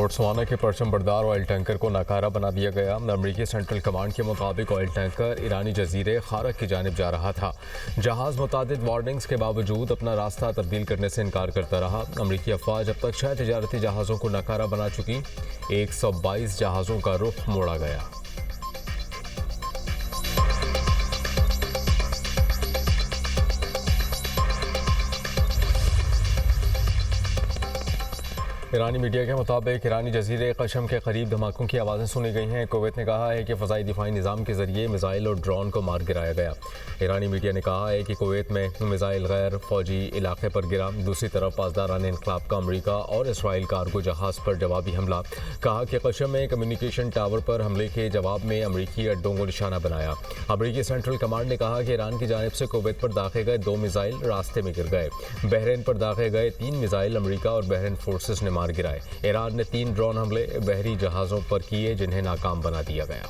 Botswana के परचम बरदार ऑयल टैंकर को नाकारा बना दिया गया। अमरीकी सेंट्रल कमांड के मुताबिक ऑयल टैंकर ईरानी जजीरे खारक की जानिब जा रहा था। जहाज मुतादिद वार्निंग्स के बावजूद अपना रास्ता तब्दील करने से इनकार करता रहा। अमरीकी अफवाज अब तक 6 तजारती जहाज़ों को नाकारा बना चुकी। 122 जहाज़ों का रुख मोड़ा गया। ईरानी मीडिया के मुताबिक ईरानी जजीरे कशम के करीब धमाकों की आवाज़ें सुनी गई हैं। कुवैत ने कहा है कि फ़ज़ाई दिफाई निज़ाम के ज़रिए मिसाइल और ड्रोन को मार गिराया गया। ईरानी मीडिया ने कहा है कि कुवैत में मिसाइल गैर फौजी इलाके पर गिरा। दूसरी तरफ पासदारान इनक़लाब का अमरीका और इसराइल कार्गो जहाज़ पर जवाबी हमला। कहा कि कशम में कम्युनिकेशन टावर पर हमले के जवाब में अमरीकी अड्डों को निशाना बनाया। अमरीकी सेंट्रल कमांड ने कहा कि ईरान की जानिब से कुवैत पर दागे गए 2 मिसाइल रास्ते में गिर गए। बहरीन पर दागे गए 3 मिसाइल अमरीका और बहरीन फोर्सेस ने मार गिराए। ईरान ने 3 ड्रोन हमले बहरी जहाज़ों पर किए जिन्हें नाकाम बना दिया गया।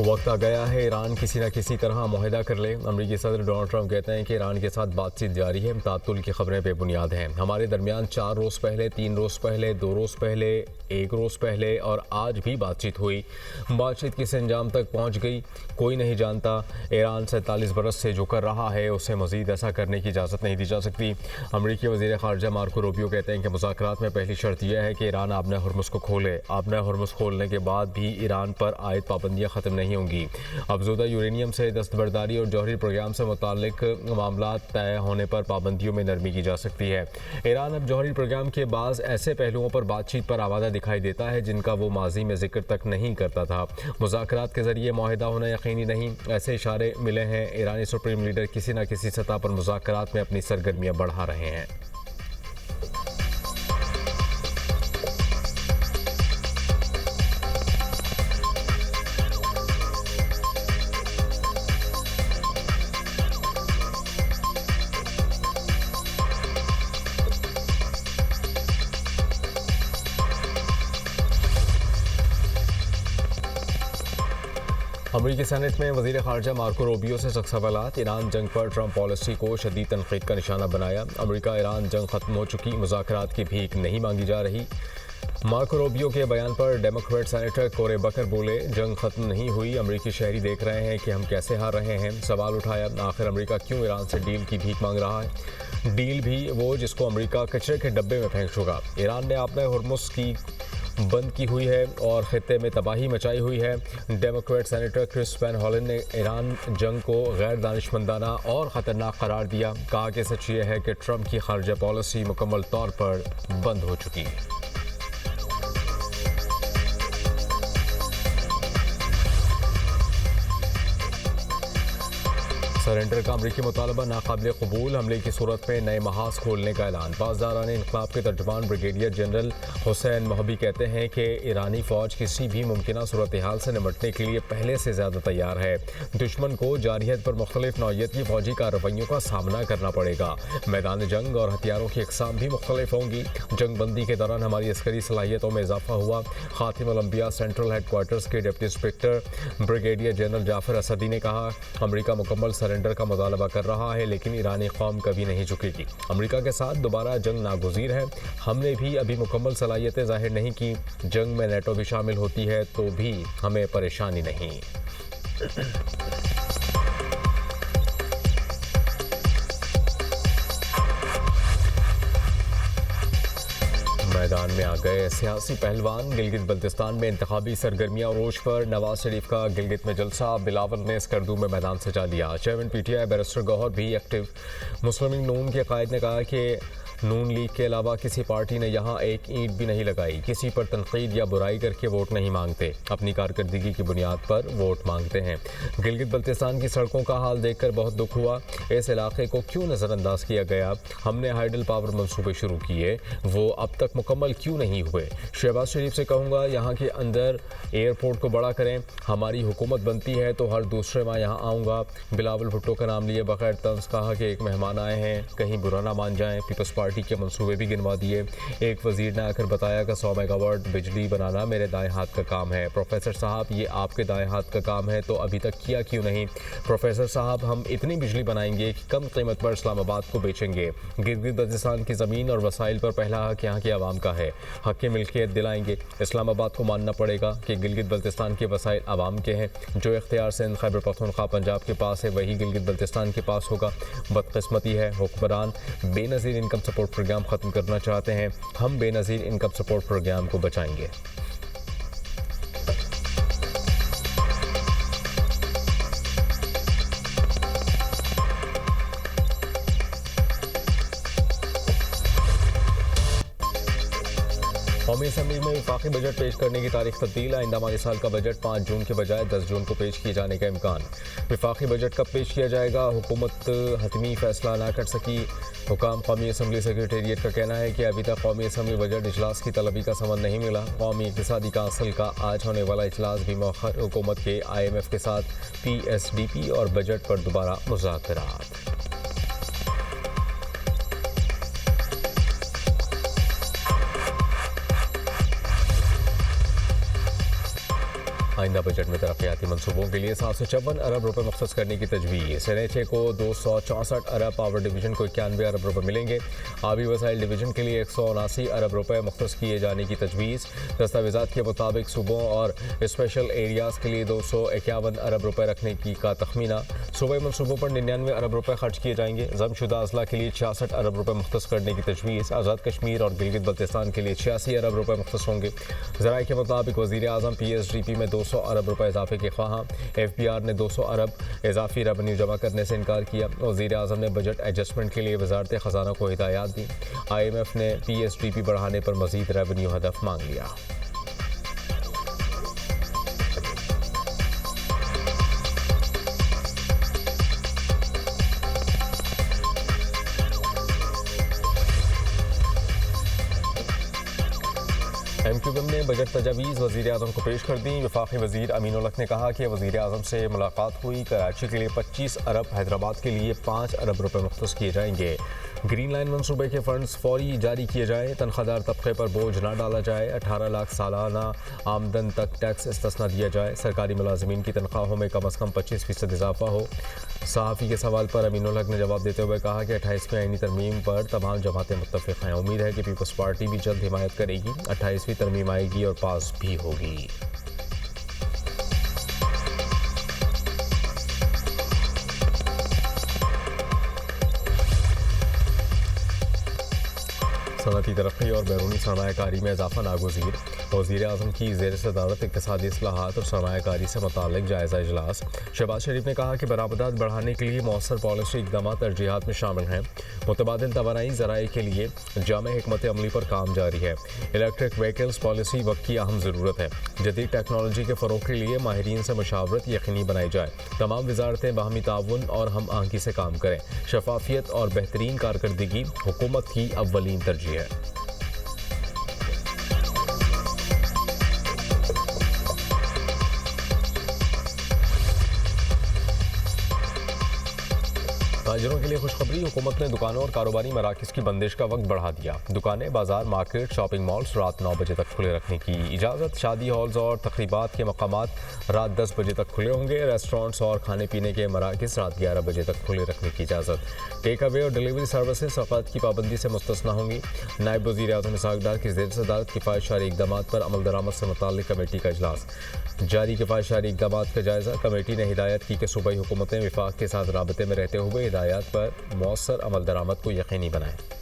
वक्त आ गया है ईरान किसी न किसी तरह मुआहदा कर ले। अमरीकी सदर डोनाल्ड ट्रंप कहते हैं कि ईरान के साथ बातचीत जारी है। तातुल की खबरें बेबुनियाद हैं। हमारे दरमियान 4 रोज़ पहले, 3 रोज़ पहले, 2 रोज़ पहले, 1 रोज़ पहले और आज भी बातचीत हुई। बातचीत किस अंजाम तक पहुँच गई कोई नहीं जानता। ईरान 47 बरस से जो कर रहा है उसे मज़ीद ऐसा करने की इजाज़त नहीं दी जा सकती। अमरीकी वज़ीर ख़ारजा मार्को रूबियो कहते हैं कि मुज़ाकरात में पहली शर्त यह है कि ईरान आबना हुर्मुज़ को खोले। आबना हुर्मुज़ खोलने के बाद भी ईरान पर आयद पाबंदियाँ ख़त्म नहीं होंगी। अफज़ूदा यूरेनियम से दस्तबरदारी और जौहरी प्रोग्राम से मुताल्लिक मामला तय होने पर पाबंदियों में नरमी की जा सकती है। ईरान अब जौहरी प्रोग्राम के बाद ऐसे पहलुओं पर बातचीत पर आवाज़ा दिखाई देता है जिनका वो माजी में जिक्र तक नहीं करता था। मुज़ाकरात के जरिए मुआहदा होना यकीनी नहीं, ऐसे इशारे मिले हैं। ईरानी सुप्रीम लीडर किसी न किसी सतह पर मुज़ाकरात में अपनी सरगर्मियाँ बढ़ा रहे हैं। अमरीकी सेनेट में वज़ीर ख़ारजा मार्को रूबियो से सख्त सवालात। ईरान जंग पर ट्रंप पॉलिसी को शदीद तनक़ीद का निशाना बनाया। अमरीका ईरान जंग ख़त्म हो चुकी, मुज़ाकरात की भीख नहीं मांगी जा रही। मार्को रूबियो के बयान पर डेमोक्रेट सेनेटर कोरे बकर बोले, जंग ख़त्म नहीं हुई, अमरीकी शहरी देख रहे हैं कि हम कैसे हार रहे हैं। सवाल उठाया, आखिर अमरीका क्यों ईरान से डील की भीख मांग रहा है। डील भी वो जिसको अमरीका कचरे के डब्बे में फेंक चुका। ईरान ने आपने हुर्मुज़ की बंद की हुई है और ख़ित्ते में तबाही मचाई हुई है। डेमोक्रेट सेनेटर क्रिस वैन हॉलन ने ईरान जंग को गैर दानिशमंदाना और ख़तरनाक करार दिया। कहा कि सच ये है कि ट्रंप की ख़ारजा पॉलिसी मुकम्मल तौर पर बंद हो चुकी है। सरेंडर का अमरीकी मुतालबा नाकाबिल कबूल। हमले की सूरत में नए महाज खोलने का ऐलान। पासदारान इनक़लाब के तर्जुमान ब्रिगेडियर जनरल हुसैन महबी कहते हैं कि ईरानी फ़ौज किसी भी मुमकिन सूरत हाल से निपटने के लिए पहले से ज़्यादा तैयार है। दुश्मन को जारहियत पर मुख्तलिफ नौइयत की फ़ौजी कार्रवाइयों का सामना करना पड़ेगा। मैदान जंग और हथियारों की अक़साम भी मुख्तलिफ होंगी। जंग बंदी के दौरान हमारी अस्करी सलाहियतों में इजाफा हुआ। ख़ातिमुल अंबिया सेंट्रल हेडक्वार्टर्स के deputy inspector brigadier general Jafar Asadi ने कहा, अमरीका मुकम्मल सरेंडर का मुतालबा कर रहा है लेकिन ईरानी कौम कभी नहीं झुकेगी। अमरीका के साथ दोबारा जंग नागुज़ीर है। हमने भी अभी मुकम्मल सलाहियतें ज़ाहिर नहीं की। जंग में नेटो भी शामिल होती है तो भी हमें परेशानी नहीं। मैदान में आ गए सियासी पहलवान। गिलगित बल्तिस्तान में इंतखाबी सरगर्मियां रोश पर। नवाज शरीफ का गिलगित में जलसा। बिलावल ने स्कर्दू में मैदान सजा लिया। चेयरमैन PTI बैरिस्टर गौहर भी एक्टिव। मुस्लिम लीग नून के कायद ने कहा कि नून लीग के अलावा किसी पार्टी ने यहाँ एक ईंट भी नहीं लगाई। किसी पर तनकीद या बुराई करके वोट नहीं मांगते, अपनी कारकर्दगी की बुनियाद पर वोट मांगते हैं। गिलगित बल्तिस्तान की सड़कों का हाल देखकर बहुत दुख हुआ। इस इलाके को क्यों नज़रअंदाज किया गया। हमने हाइडल पावर मंसूबे शुरू किए, वो अब तक मुकम्मल क्यों नहीं हुए। शहबाज शरीफ से कहूँगा यहाँ के अंदर एयरपोर्ट को बड़ा करें। हमारी हुकूमत बनती है तो हर दूसरे माह यहाँ आऊँगा। बिलावल भुट्टो का नाम लिए बगैर तंज कहा कि एक मेहमान आए हैं, कहीं बुरा ना मान जाएँ। पीपल्स पार्टी पार्टी के मंसूबे भी गिनवा दिए। एक वजीर ने आकर बताया कि 100 मेगावाट बिजली बनाना मेरे दाएं हाथ का काम है। प्रोफेसर साहब, ये आपके दाएं हाथ का काम है तो अभी तक किया क्यों नहीं? प्रोफेसर साहब, हम इतनी बिजली बनाएंगे कि कम कीमत पर इस्लामाबाद को बेचेंगे। गिलगित बल्तिस्तान की ज़मीन और वसाइल पर पहला हक यहाँ की आवाम का है। हक की मिल्कियत दिलाएंगे। इस्लामाबाद को मानना पड़ेगा कि गिलगित बल्तिस्तान के वसाइल आवाम के हैं। जो इख्तियार सिंध, खैबर पख्तूनख्वा, पंजाब के पास है वही गिलगित बल्तिस्तान के पास होगा। बदकिस्मती है, हुक्मरान बेनज़ीर इनकम सपोर्ट प्रोग्राम ख़त्म करना चाहते हैं। हम बेनज़ीर इनकम सपोर्ट प्रोग्राम को बचाएंगे। कौमी असम्बली में वफाकी बजट पेश करने की तारीख तब्दील। आइंदा माली साल का बजट 5 जून के बजाय 10 जून को पेश किए जाने का इम्कान। वफाकी बजट कब पेश किया जाएगा, हुकूमत हतमी फैसला ना कर सकी। हुकाम कौमी असम्बली सेक्रेटेरिएट का कहना है कि अभी तक कौमी असम्बली बजट इजलास की तलबी का समन नहीं मिला। कौमी इक़्तिसादी काउंसिल का आज होने वाला इजलास भी मौखर। हुकूमत के IMF के साथ PSDP और बजट पर दोबारा मुज़ाकरात। आइंदा बजट में तरक्याती मनसूबों के लिए 754 अरब रुपए मुख्तस करने की तजवीज़। NHA को 264 अरब, पावर डिवीज़न को 91 अरब रुपए मिलेंगे। आबी वसाइल डिवीज़न के लिए 179 अरब रुपए मुख्तस किए जाने की तजवीज़। दस्तावेज़ात के मुताबिक सूबों और स्पेशल एरियाज़ के लिए 251 अरब रुपए रखने की का तखमीना। सूबाई मनसूबों पर 99 अरब रुपए खर्च किए जाएंगे। जमशुदा अजला के लिए 66 अरब रुपए मुख्तस करने की तजवीज़। आज़ाद कश्मीर और गिलगित बल्तिस्तान के लिए 86 अरब रुपए मुख्तस होंगे। ज़राए के मुताबिक वज़ीर आज़म PSDP में 200 अरब रुपए इजाफे के ख्वाहां। FBR ने 200 अरब इजाफी रेवेन्यू जमा करने से इनकार किया। वज़ीर आज़म ने बजट एडजस्टमेंट के लिए वज़ारत ख़जाना को हिदायत दी। IMF ने PSDP बढ़ाने पर मज़ीद रेवेन्यू हदफ मांग लिया। MQM ने बजट तजावीज़ वज़ीर आज़म को पेश कर दी। वफाकी वज़ीर अमीन उल हक ने कहा कि वज़ीर आज़म से मुलाकात हुई। कराची के लिए 25 अरब, हैदराबाद के लिए 5 अरब रुपए मुख्तस किए जाएंगे। ग्रीन लाइन मनसूबे के फंड्स फौरी जारी किए जाएँ। तनख्वाहदार तबके पर बोझ ना डाला जाए। 18 लाख सालाना आमदन तक टैक्स इस्तिस्ना दिया जाए। सरकारी मुलाजिमीन की तनख्वाहों में कम अज़ कम 25% इजाफा हो। सहाफ़ी के सवाल पर अमीन उल हक ने जवाब देते हुए कहा कि 28वीं आईनी तरमीम पर तमाम जमातें मुत्तफ़िक़ हैं। उम्मीद है कि पीपल्स पार्टी भी जल्द हिमायत करेगी। 28वीं तरमीम आएगी और पास भी होगी। सनती तरक्की और बैरूनी सरमायाकारी में इजाफा नागुज़ीर। वज़ीर आज़म की ज़ेर सदारत इक़्तिसादी इस्लाहात और सरमायाकारी से मुताल्लिक़ जायज़ा इजलास। शहबाज शरीफ ने कहा कि बरामदात बढ़ाने के लिए मौसर पॉलिसी इक़दाम तरजीहात में शामिल हैं। मुतबादिल तवानाई ज़राए के लिए जामे हिकमत अमली पर काम जारी है। इलेक्ट्रिक व्हीकल्स पॉलिसी वक्त की अहम ज़रूरत है। जदीद टेक्नोलॉजी के फ़रोग़ के लिए माहिरीन से मशावरत यकीनी बनाई जाए। तमाम वज़ारतें बाहमी ताउन और हम आहंगी से काम करें। शफाफियत और बेहतरीन कारकर्दगी हुकूमत की अव्वलीन तरजीह है। ताजिरों के लिए खुशखबरी। हुकूमत ने दुकानों और कारोबारी मराकज़ की बंदिश का वक्त बढ़ा दिया। दुकानें, बाजार, मार्केट, शॉपिंग मॉल्स रात 9 बजे तक खुले रखने की इजाज़त। शादी हॉल्स और तकरीबात के मकामात रात 10 बजे तक खुले होंगे। रेस्टोरेंट्स और खाने पीने के मराकज़ रात 11 बजे तक खुले रखने की इजाज़त। टेक अवे और डिलीवरी सर्विसेज औक़ात की पाबंदी से मुस्तस्ना होंगी। नायब वज़ीर आज़म इसहाक़ डार की ज़ेर सदारत किफ़ायतशारी इक़दाम पर अमल दरामद से मुताल्लिक़ कमेटी का इजलास जारी। किफ़ायतशारी इक़दाम का जायज़ा। कमेटी ने हिदायत की कि सूबाई हुकूमतें विफाक़ के साथ राबते में रहते हुए हिदायत पर मौसर अमल दरामद को यकीनी बनाएं।